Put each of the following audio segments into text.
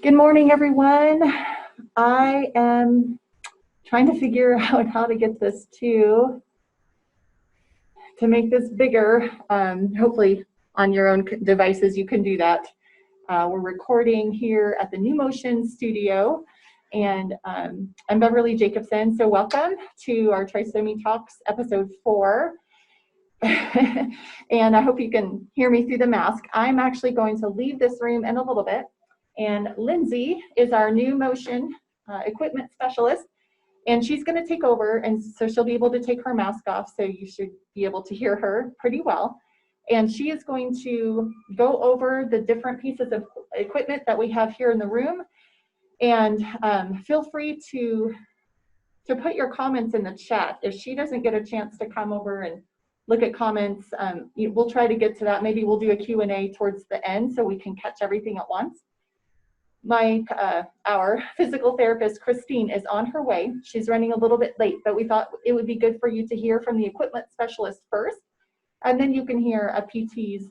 Good morning, everyone. I am trying to figure out how to get this to make this bigger. Hopefully on your own devices you can do that. We're recording here at the NuMotion studio, and I'm Beverly Jacobson. So welcome to our Trisomy Talks episode 4. And I hope you can hear me through the mask. I'm actually going to leave this room in a little bit. And Lindsay is our NuMotion equipment specialist, and she's going to take over, and so she'll be able to take her mask off, so you should be able to hear her pretty well. And she is going to go over the different pieces of equipment that we have here in the room, and feel free to put your comments in the chat. If she doesn't get a chance to come over and look at comments, we'll try to get to that. Maybe we'll do a Q&A towards the end so we can catch everything at once. Our physical therapist, Christine, is on her way. She's running a little bit late, but we thought it would be good for you to hear from the equipment specialist first, and then you can hear a PT's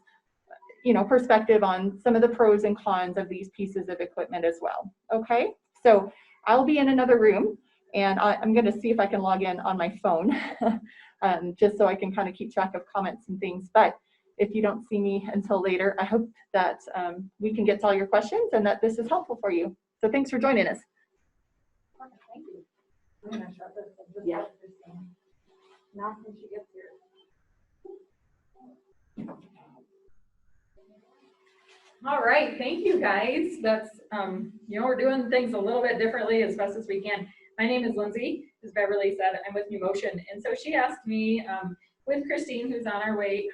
perspective on some of the pros and cons of these pieces of equipment as well. Okay, so I'll be in another room, and I'm going to see if I can log in on my phone, just so I can kind of keep track of comments and things. But if you don't see me until later, I hope that we can get to all your questions and that this is helpful for you. So thanks for joining us. Thank you. I'm going to shut this. Yeah. Now when she gets here. All right, thank you guys. That's we're doing things a little bit differently as best as we can. My name is Lindsay, as Beverly said. I'm with NuMotion, and so she asked me with Christine, who's on her way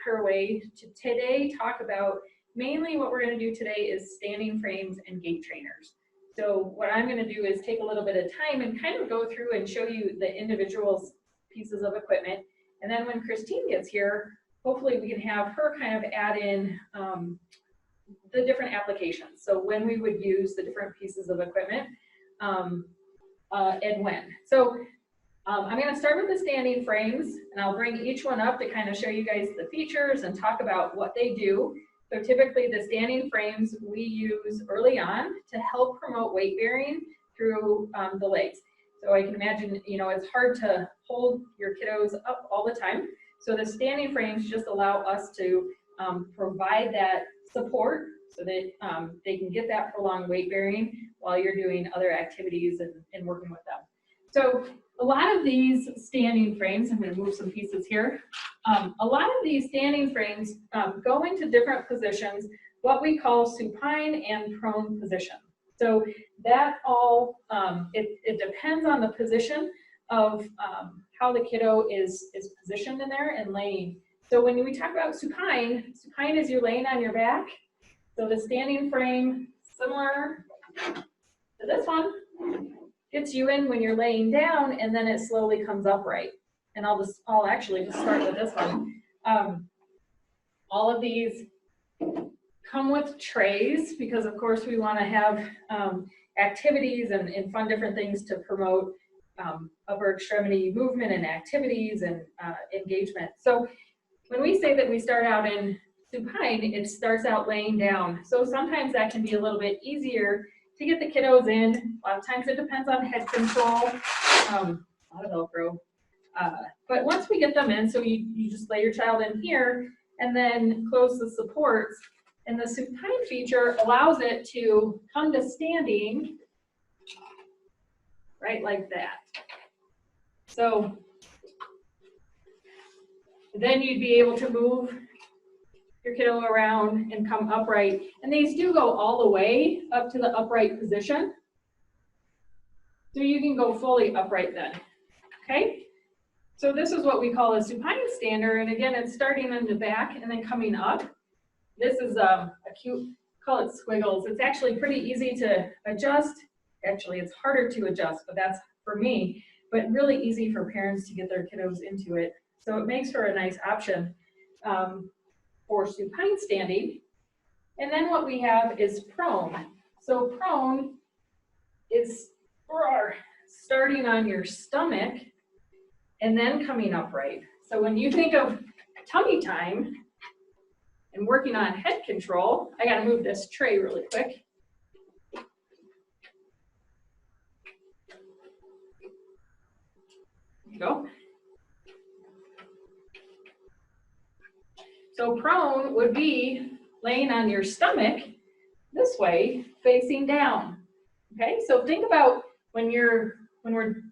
to today, talk about mainly what we're going to do today is standing frames and gait trainers. So what I'm going to do is take a little bit of time and kind of go through and show you the individual pieces of equipment. And then when Christine gets here, hopefully we can have her kind of add in the different applications. So when we would use the different pieces of equipment and when. So I'm going to start with the standing frames, and I'll bring each one up to kind of show you guys the features and talk about what they do. So typically the standing frames we use early on to help promote weight bearing through the legs. So I can imagine, it's hard to hold your kiddos up all the time. So the standing frames just allow us to provide that support so that they can get that prolonged weight bearing while you're doing other activities and working with them. So a lot of these standing frames, I'm going to move some pieces here. A lot of these standing frames go into different positions, what we call supine and prone position. So that all, it depends on the position of how the kiddo is positioned in there and laying. So when we talk about supine, supine is you're laying on your back. So the standing frame, similar to this one, gets you in when you're laying down, and then it slowly comes upright. And I'll actually just start with this one. All of these come with trays because, of course, we want to have activities and fun different things to promote upper extremity movement and activities and engagement. So when we say that we start out in supine, it starts out laying down. So sometimes that can be a little bit easier to get the kiddos in. A lot of times it depends on head control, a lot of Velcro. But once we get them in, so you just lay your child in here and then close the supports. And the supine feature allows it to come to standing right like that. So then you'd be able to move your kiddo around and come upright. And these do go all the way up to the upright position. So you can go fully upright then, okay? So this is what we call a supine stander. And again, it's starting in the back and then coming up. This is a cute, call it squiggles. It's actually pretty easy to adjust. Actually, it's harder to adjust, but that's for me, but really easy for parents to get their kiddos into it. So it makes for a nice option for supine standing. And then what we have is prone. So prone is for our starting on your stomach and then coming upright. So when you think of tummy time and working on head control, I gotta move this tray really quick. Go. So prone would be laying on your stomach this way, facing down. Okay, so think about when we're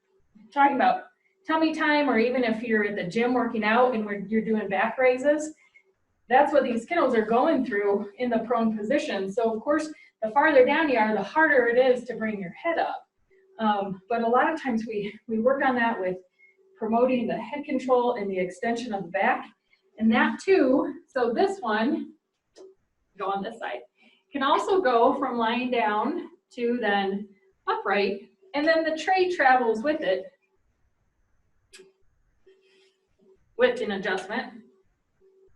talking about tummy time, or even if you're at the gym working out and you're doing back raises, that's what these kiddos are going through in the prone position. So of course, the farther down you are, the harder it is to bring your head up. But a lot of times we work on that with promoting the head control and the extension of the back. And that too, so this one, go on this side, can also go from lying down to then upright, and then the tray travels with it with an adjustment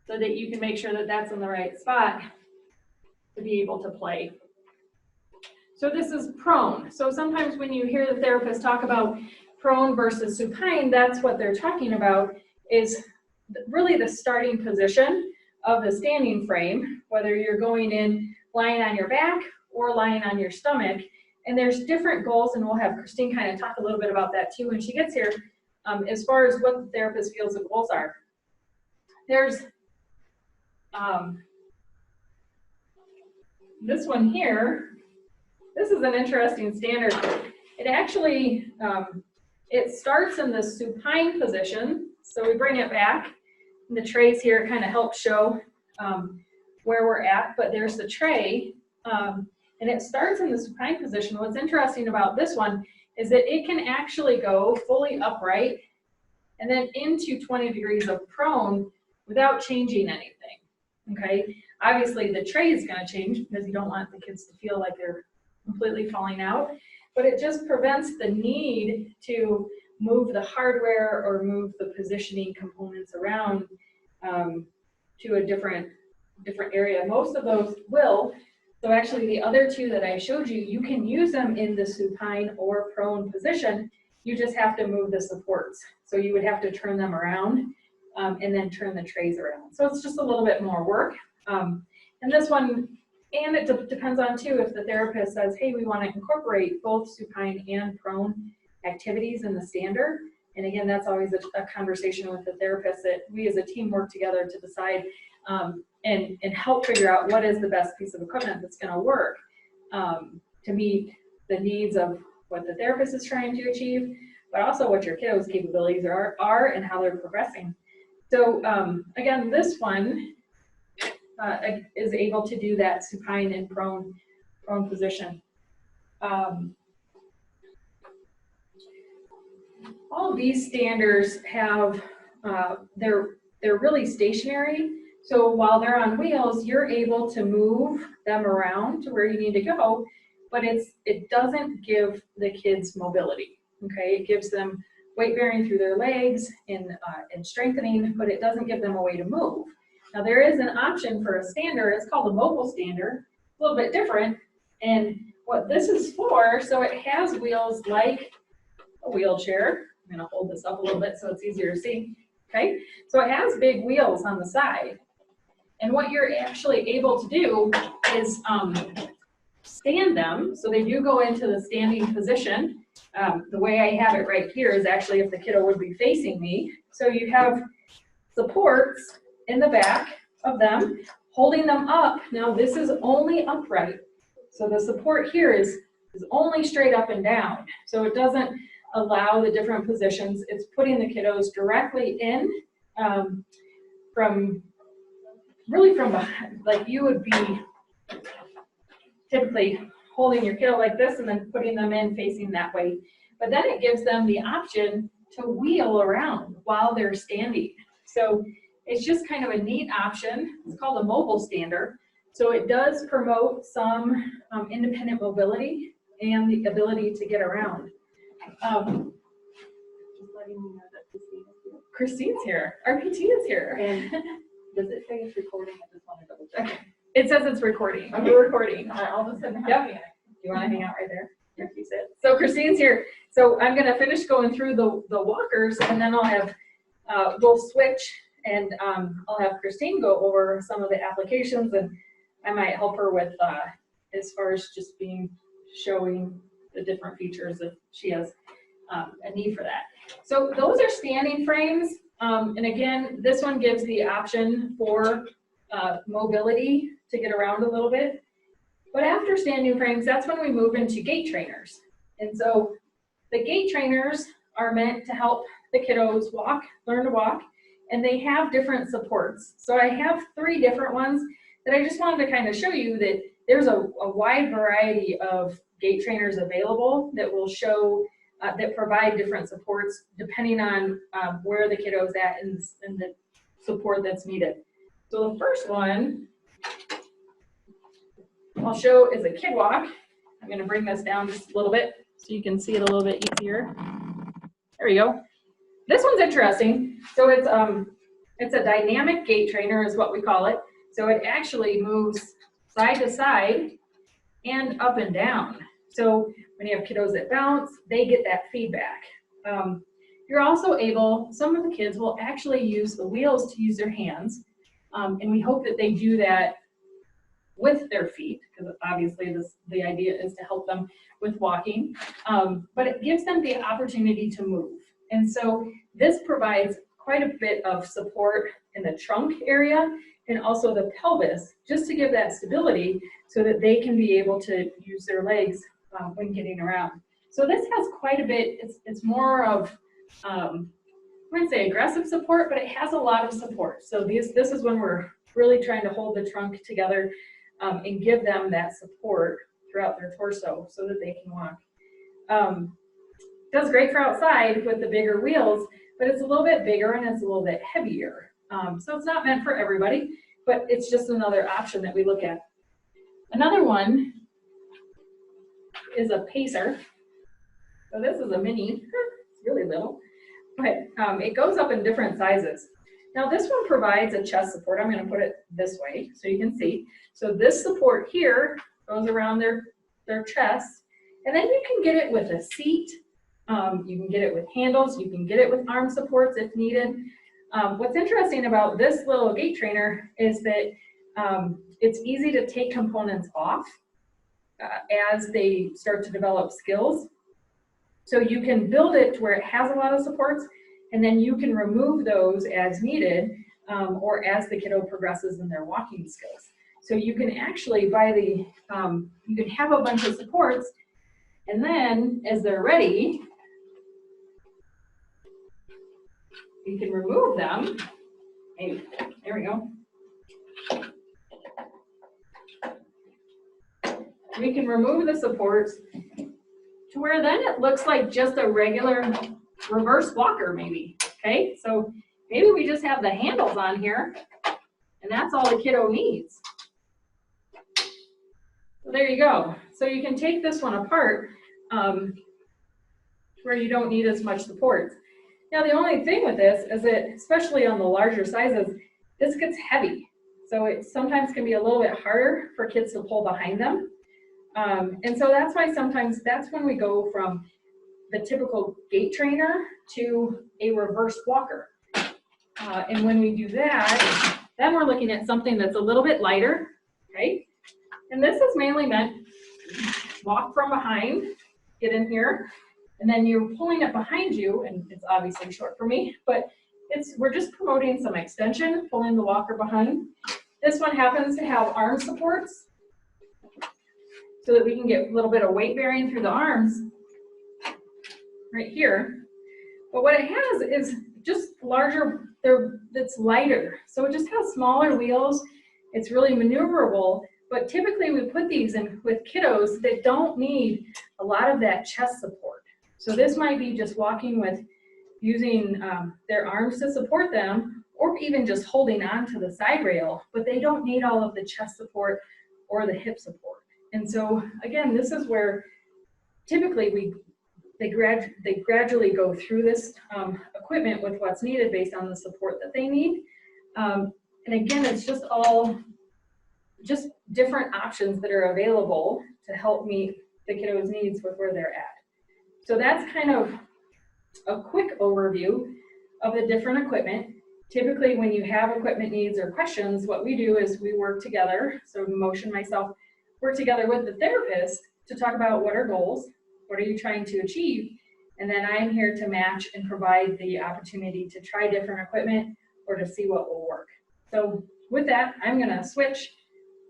so that you can make sure that that's in the right spot to be able to play. So this is prone. So sometimes when you hear the therapist talk about prone versus supine, that's what they're talking about, is really the starting position of the standing frame, whether you're going in lying on your back or lying on your stomach. And there's different goals, and we'll have Christine kind of talk a little bit about that too when she gets here, as far as what the therapist feels the goals are. There's this one here. This is an interesting standard. It actually, it starts in the supine position. So we bring it back. And the trays here kind of help show where we're at, but there's the tray. And it starts in the supine position. What's interesting about this one is that it can actually go fully upright and then into 20 degrees of prone without changing anything, okay? Obviously the tray is gonna change because you don't want the kids to feel like they're completely falling out, but it just prevents the need to move the hardware or move the positioning components around to a different area. Most of those will. So actually the other two that I showed you, you can use them in the supine or prone position. You just have to move the supports. So you would have to turn them around and then turn the trays around. So it's just a little bit more work. And this one, and it depends on too, if the therapist says, hey, we want to incorporate both supine and prone activities in the stander. And again, that's always a conversation with the therapist that we as a team work together to decide and help figure out what is the best piece of equipment that's going to work to meet the needs of what the therapist is trying to achieve, but also what your kiddos' capabilities are and how they're progressing. So again, this one is able to do that supine and prone position. All of these standers have, they're really stationary. So while they're on wheels, you're able to move them around to where you need to go, but it doesn't give the kids mobility, okay? It gives them weight bearing through their legs and strengthening, but it doesn't give them a way to move. Now there is an option for a stander, it's called a mobile stander, a little bit different. And what this is for, so it has wheels like a wheelchair. I'm gonna hold this up a little bit so it's easier to see, okay? So it has big wheels on the side. And what you're actually able to do is stand them, so they do go into the standing position. The way I have it right here is actually if the kiddo would be facing me. So you have supports in the back of them, holding them up. Now this is only upright. So the support here is only straight up and down. So it doesn't allow the different positions. It's putting the kiddos directly in from behind. Like you would be typically holding your kiddo like this and then putting them in facing that way. But then it gives them the option to wheel around while they're standing. So it's just kind of a neat option. It's called a mobile stander. So it does promote some independent mobility and the ability to get around. Just letting you know that Christine's here. Our PT is here. And does it say it's recording? I just want to double check. Okay. It says it's recording. We're recording. All of a sudden, Yep. You want to hang out right there? Here, you sit. So Christine's here. So I'm going to finish going through the walkers, and then I'll have, we'll switch, and I'll have Christine go over some of the applications, and I might help her with, as far as just showing the different features that she has. a need for that. So those are standing frames. And again, this one gives the option for mobility to get around a little bit. But after standing frames, that's when we move into gait trainers. And so the gait trainers are meant to help the kiddos walk, learn to walk, and they have different supports. So I have 3 different ones that I just wanted to kind of show you that there's a wide variety of gait trainers available that will show, that provide different supports depending on where the kiddo's at and the support that's needed. So the first one I'll show is a kid walk. I'm going to bring this down just a little bit so you can see it a little bit easier. There we go. This one's interesting. So it's a dynamic gait trainer is what we call it. So it actually moves side to side and up and down. So when you have kiddos that bounce, they get that feedback. You're also able, some of the kids will actually use the wheels to use their hands. And we hope that they do that with their feet, because obviously the idea is to help them with walking. But it gives them the opportunity to move. And so this provides quite a bit of support in the trunk area and also the pelvis, just to give that stability so that they can be able to use their legs when getting around. So this has quite a bit, it's more of, I wouldn't say aggressive support, but it has a lot of support. So this is when we're really trying to hold the trunk together and give them that support throughout their torso so that they can walk. Does great for outside with the bigger wheels, but it's a little bit bigger and it's a little bit heavier. So it's not meant for everybody, but it's just another option that we look at. Another one is a pacer. So this is a mini, it's really little, but it goes up in different sizes. Now this one provides a chest support. I'm going to put it this way so you can see. So this support here goes around their chest, and then you can get it with a seat. You can get it with handles. You can get it with arm supports if needed. What's interesting about this little gait trainer is that it's easy to take components off as they start to develop skills. So you can build it to where it has a lot of supports, and then you can remove those as needed or as the kiddo progresses in their walking skills. So you can actually you can have a bunch of supports, and then as they're ready, you can remove them. Hey, there we go. We can remove the supports to where then it looks like just a regular reverse walker maybe, okay? So maybe we just have the handles on here and that's all the kiddo needs. So there you go. So you can take this one apart where you don't need as much support. Now the only thing with this is that, especially on the larger sizes, this gets heavy. So it sometimes can be a little bit harder for kids to pull behind them. And so that's why sometimes that's when we go from the typical gait trainer to a reverse walker. And when we do that, then we're looking at something that's a little bit lighter, right? And this is mainly meant walk from behind, get in here, and then you're pulling it behind you, and it's obviously short for me, but we're just promoting some extension, pulling the walker behind. This one happens to have arm supports so that we can get a little bit of weight bearing through the arms right here. But what it has is just larger, it's lighter. So it just has smaller wheels. It's really maneuverable, but typically we put these in with kiddos that don't need a lot of that chest support. So this might be just walking with using their arms to support them, or even just holding on to the side rail, but they don't need all of the chest support or the hip support. And so again, this is where typically they gradually go through this equipment with what's needed based on the support that they need. And again, it's just all just different options that are available to help meet the kiddo's needs with where they're at. So that's kind of a quick overview of the different equipment. Typically, when you have equipment needs or questions, what we do is we work together. So NuMotion, myself, work together with the therapist to talk about what are goals, what are you trying to achieve, And then I'm here to match and provide the opportunity to try different equipment or to see what will work. So with that, I'm gonna switch,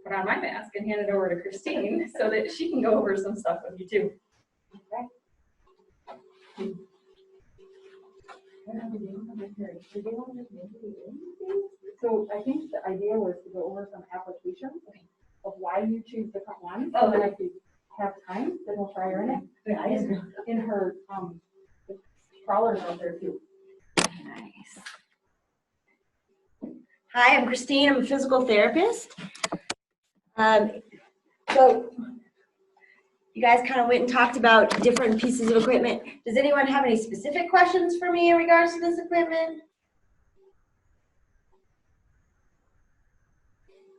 put on my mask and hand it over to Christine so that she can go over some stuff with you too. Okay. So I think the idea was to go over some applications of why you choose different ones. Oh, so that if you have time, then we'll try her in it. Yeah, I just- In her crawlers out there too. Nice. Hi, I'm Christine. I'm a physical therapist. So you guys kind of went and talked about different pieces of equipment. Does anyone have any specific questions for me in regards to this equipment?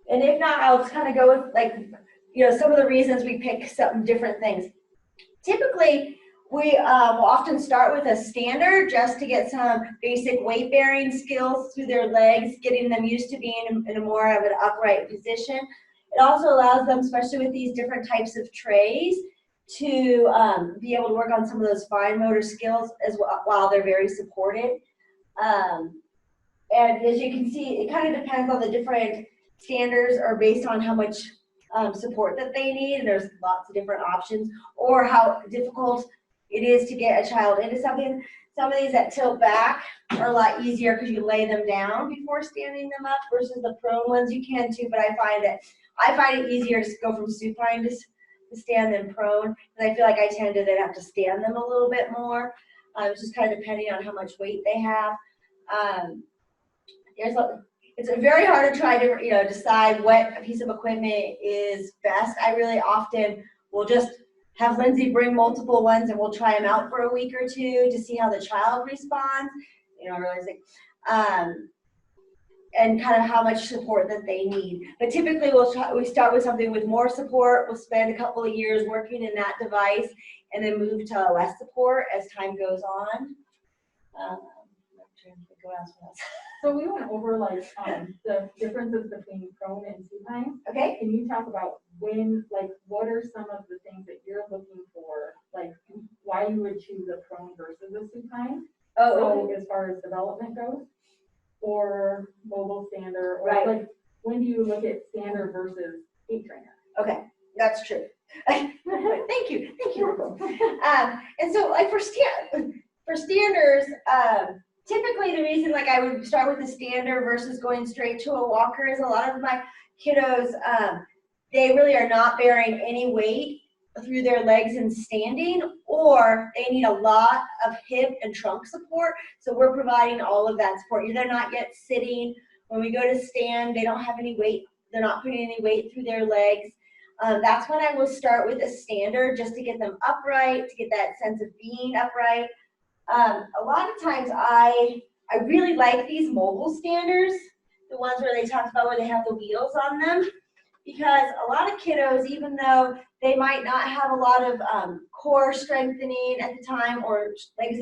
And if not, I'll just kind of go with some of the reasons we pick some different things. Typically, we will often start with a stander just to get some basic weight bearing skills through their legs, getting them used to being in a more of an upright position. It also allows them, especially with these different types of trays, to be able to work on some of those fine motor skills as well while they're very supported. And as you can see, it kind of depends on the different standards are based on how much support that they need, and there's lots of different options, or how difficult it is to get a child into something. Some of these that tilt back are a lot easier because you lay them down before standing them up versus the prone ones. You can too, but I find it easier to go from supine to stand than prone, and I feel like I tend to then have to stand them a little bit more. It's just kind of depending on how much weight they have. It's very hard to try to decide what piece of equipment is best. I really often will just have Lindsay bring multiple ones and we'll try them out for a week or two to see how the child responds, realizing, and kind of how much support that they need. But typically we start with something with more support. We'll spend a couple of years working in that device and then move to less support as time goes on. So we went over the differences between prone and supine. Okay. Can you talk about what are some of the things that you're looking for, why you would choose a prone versus a supine? Oh, so as far as development goes, or mobile stander, or right. When do you look at stander versus gait trainer? Okay, that's true. Thank you. And so for standers, typically the reason I would start with a stander versus going straight to a walker is a lot of my kiddos, they really are not bearing any weight through their legs and standing, or they need a lot of hip and trunk support. So we're providing all of that support. They're not yet sitting. When we go to stand, they don't have any weight. They're not putting any weight through their legs. That's when I will start with a stander just to get them upright, to get that sense of being upright. A lot of times I really like these mobile standers, the ones where they talked about where they have the wheels on them, because a lot of kiddos, even though they might not have a lot of core strengthening at the time or legs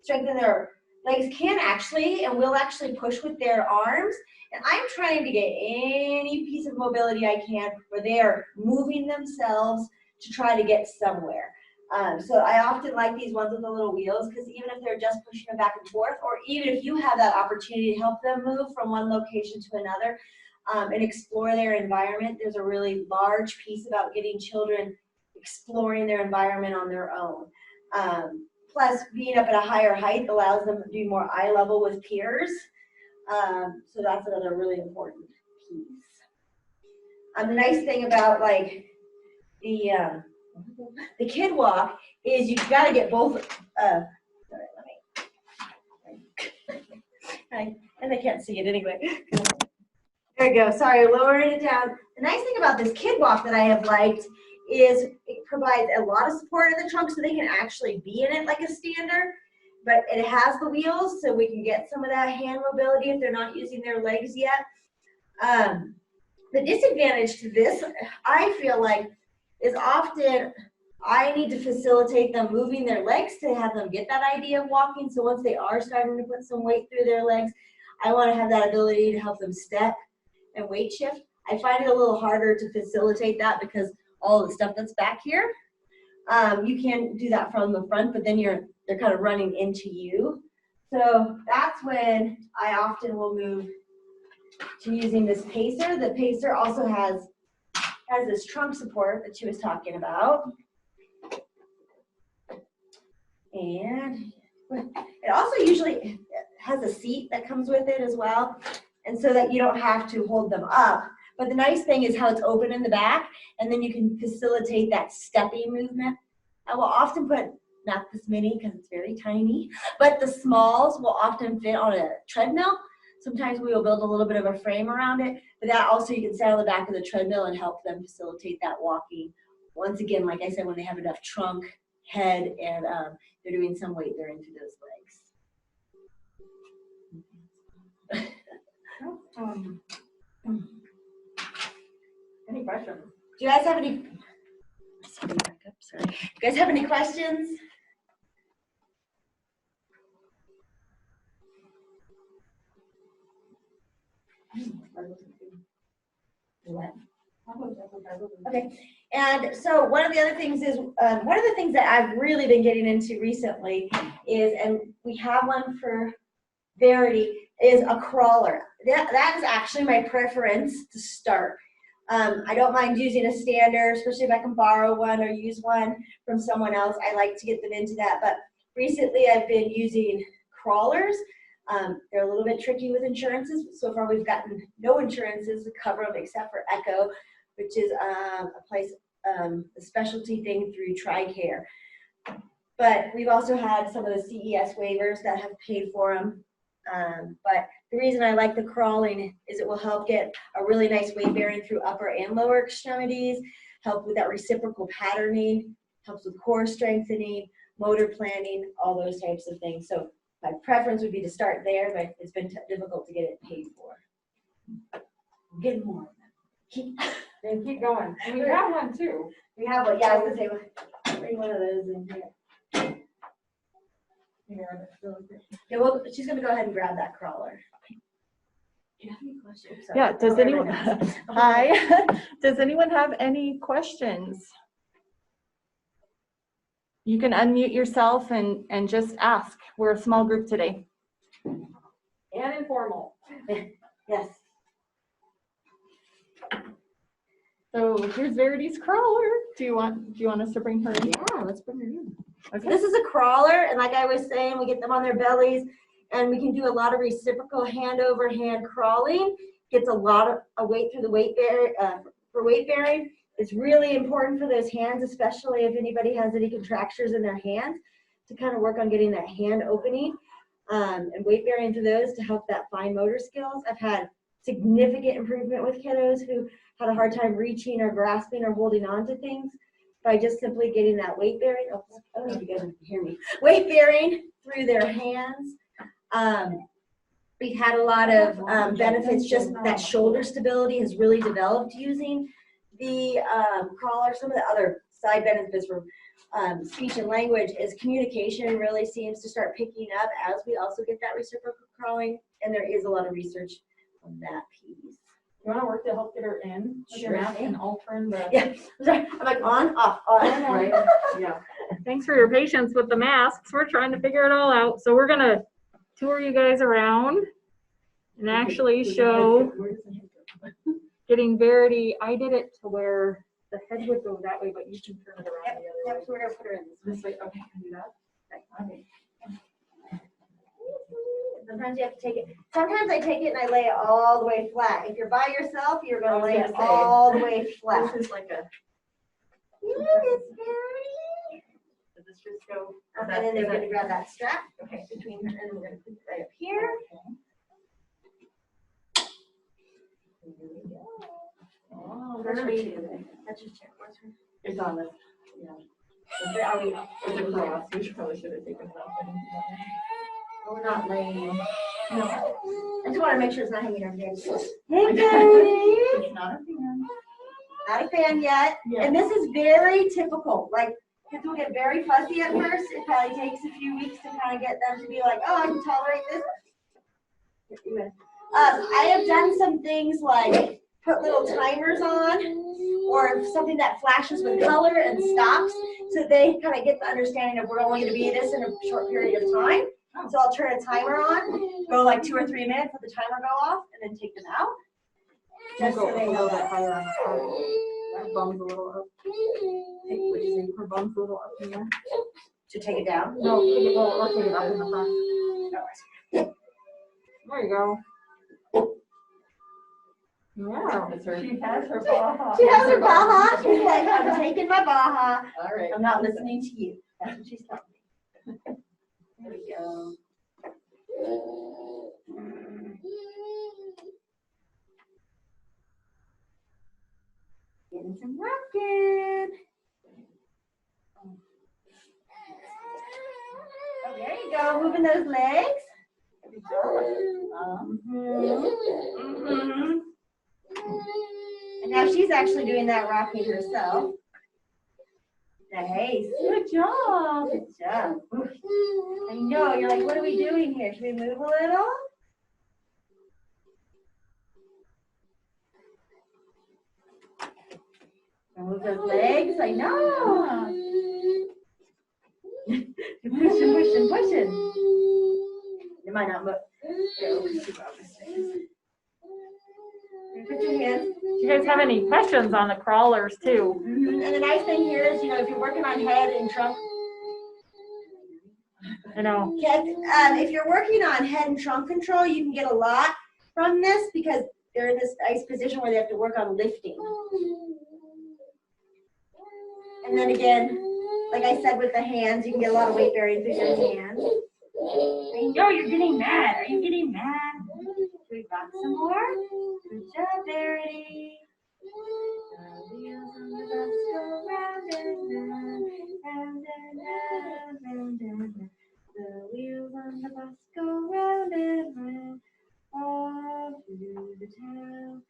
strengthen, their legs can actually and will actually push with their arms. And I'm trying to get any piece of mobility I can where they are moving themselves to try to get somewhere. So I often like these ones with the little wheels, because even if they're just pushing them back and forth, or even if you have that opportunity to help them move from one location to another and explore their environment, there's a really large piece about getting children exploring their environment on their own. Plus, being up at a higher height allows them to be more eye level with peers. So that's another really important piece. The nice thing about the kid walk is you've got to get both. And they can't see it anyway. There we go. Sorry, lowering it down. The nice thing about this kid walk that I have liked is it provides a lot of support in the trunk, so they can actually be in it like a stander. But it has the wheels, so we can get some of that hand mobility if they're not using their legs yet. The disadvantage to this, I feel like, is often I need to facilitate them moving their legs to have them get that idea of walking. So once they are starting to put some weight through their legs, I want to have that ability to help them step and weight shift. I find it a little harder to facilitate that because all the stuff that's back here. You can do that from the front, but then they're kind of running into you. So that's when I often will move to using this pacer. The pacer also has this trunk support that she was talking about. And it also usually has a seat that comes with it as well, and so that you don't have to hold them up. But the nice thing is how it's open in the back, and then you can facilitate that stepping movement. I will often put, not this mini because it's very tiny, but the smalls will often fit on a treadmill. Sometimes we will build a little bit of a frame around it, but that also you can sit on the back of the treadmill and help them facilitate that walking. Once again, like I said, when they have enough trunk, head, and they're doing some weight bearing through those legs. Any questions? Do you guys have any? Sorry. Do you guys have any questions? Okay, and so one of the other things is, one of the things that I've really been getting into recently is, and we have one for Verity, is a crawler. That is actually my preference to start. I don't mind using a stander, especially if I can borrow one or use one from someone else. I like to get them into that, but recently I've been using crawlers. They're a little bit tricky with insurances. So far we've gotten no insurances to cover them except for Echo, which is a specialty thing through TRICARE. But we've also had some of the CES waivers that have paid for them. But the reason I like the crawling is it will help get a really nice weight bearing through upper and lower extremities, help with that reciprocal patterning, helps with core strengthening, motor planning, all those types of things. So my preference would be to start there, but it's been difficult to get it paid for. Get more. Keep going. And we have one too. We have one. Yeah, I was gonna say, bring one of those in here. Yeah, well, she's gonna go ahead and grab that crawler. Do you have any questions? Sorry. Yeah, does anyone, hi, does anyone have any questions? You can unmute yourself and just ask. We're a small group today. And informal. Yes. So here's Verity's crawler. Do you want us to bring her in? Yeah, let's bring her in. Okay. This is a crawler, and like I was saying, we get them on their bellies, and we can do a lot of reciprocal hand over hand crawling. Gets a lot of weight through the weight bearing, for weight bearing. It's really important for those hands, especially if anybody has any contractures in their hands, to kind of work on getting that hand opening and weight bearing through those to help that fine motor skills. I've had significant improvement with kiddos who had a hard time reaching or grasping or holding on to things by just simply getting that weight bearing. Oh, I don't know if you guys can hear me. Weight bearing through their hands. We've had a lot of benefits. Just that shoulder stability has really developed using the crawler. Some of the other side benefits from speech and language is communication really seems to start picking up as we also get that reciprocal crawling, and there is a lot of research on that piece. You want to work to help get her in? Sure. And altering the. Yeah, I'm like on, off, on. Right. Yeah. Thanks for your patience with the masks. We're trying to figure it all out. So we're gonna tour you guys around and actually show getting Verity. I did it to where the head would go that way, but you can turn it around the other way. So we're gonna put her in This way. Okay, can do that. Okay. Sometimes you have to take it. Sometimes I take it and I lay it all the way flat. If you're by yourself, you're gonna lay it all the way flat. This is like a. Miss Verity. Does this just go? And then they're gonna grab that strap. Okay, between her and we're gonna put it right up here. Here we go. Oh, That's very your good. chair. That's your chair. Where's her? It's on this. Yeah. Are we? It's across. We probably should have taken it off. We're not laying. No. I just want to make sure it's not hanging over there. Hey, Verity. It's not a fan. Not a fan yet. Yeah. And this is very typical. Like, kids will get very fuzzy at first. It probably takes a few weeks to kind of get them to be like, oh, I can tolerate this. I have done some things like put little timers on, or something that flashes with color and stops, so they kind of get the understanding of we're only going to be this in a short period of time. So I'll turn a timer on, go like 2 or 3 minutes, let the timer go off, and then take them out. Just Go so they a know little bit that. higher on the front. That bum's a little up. Hey, what do you think? Her bum's a little up in there. To take it down. No, take it low or take it up in the front. There you go. Yeah. She has her Baja. She has her Baja. She's like, I'm taking my Baja. All right. I'm not listening to you. That's what she's telling me. There we go. Getting some rocking. Oh, there you go. Moving those legs. Mhm. And now she's actually doing that rocking herself. Nice. Good job. Good job. I know. You're like, what are we doing here? Should we move a little? Move those legs. I know. You're pushing, pushing, pushing. You might not move. Put your hands. Do you guys have any questions on the crawlers too? And the nice thing here is, if you're working on head and trunk, I know. if you're working on head and trunk control, you can get a lot from this because they're in this nice position where they have to work on lifting. And then again, like I said with the hands, you can get a lot of weight bearing through your hands. I know you're getting mad. Are you getting mad? Should we rock some more? Good job, Verity. The wheels on the bus go round and round, round and round, round and round. The wheels on the bus go round and round, all through the town.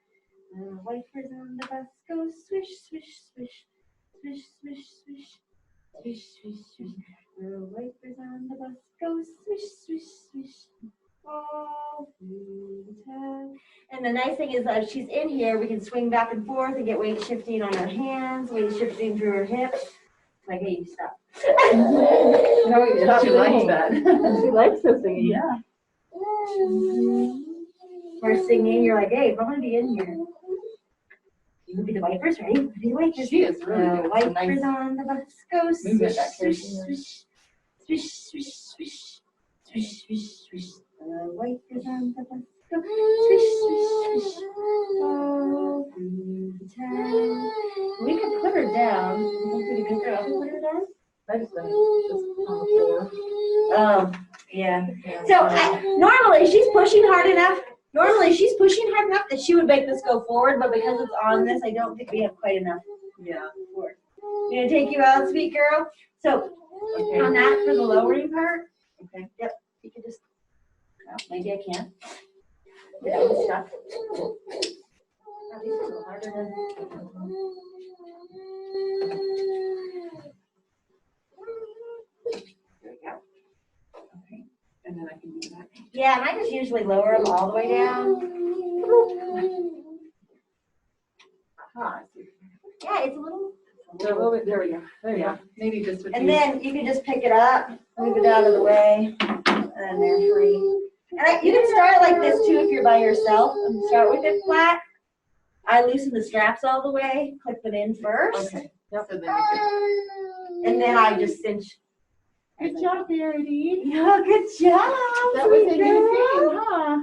The wipers on the bus go swish, swish, swish, swish, swish, swish, swish, swish, swish. The wipers on the bus go swish, swish, swish, all through the town. And the nice thing is that if she's in here, we can swing back and forth and get weight shifting on her hands, weight shifting through her hips. Like, hey, stop. No, She likes that. She likes the singing. Yeah. We're singing, you're like, hey, if I'm gonna be in here. You would be the wipers, right? Be the wipers. She is really The good. wipers on the bus go Movement swish, back here. swish, swish, swish, swish, swish, swish, swish, swish. The wipers on the bus go swish, swish, swish, all through the town. We could put her down. You think we could put her down? I just think just on the floor. Oh, yeah. So normally she's pushing hard enough. Normally she's pushing hard enough that she would make this go forward, but because it's on this, I don't think we have quite enough forward. I'm gonna take you out, sweet girl. So on that for the lowering part. Okay. Yep. You can just. Well, maybe I can. Get out of stuff. Oh, these are a little harder than. There we go. Okay. And then I can do that. Yeah, and I just usually lower them all the way down. Ah, Yeah, it's a little. there we go. There you go. Maybe just with And you. then you can just pick it up, move it out of the way, and then they're free. And you can start like this too if you're by yourself. And start with it flat. I loosen the straps all the way, clip them in first, Okay. Yep. So then you and then I just cinch. can... Good job, Verity. Yeah, good job. That was a sweet new girl. thing, huh?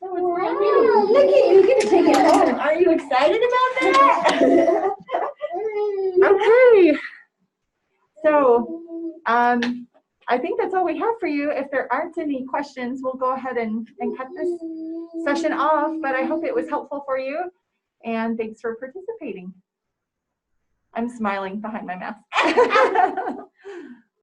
That was brand Wow, new. look at you, get to take it home. Are you excited about that? Okay. So, I think that's all we have for you. If there aren't any questions, we'll go ahead and cut this session off, but I hope it was helpful for you, and thanks for participating. I'm smiling behind my mask.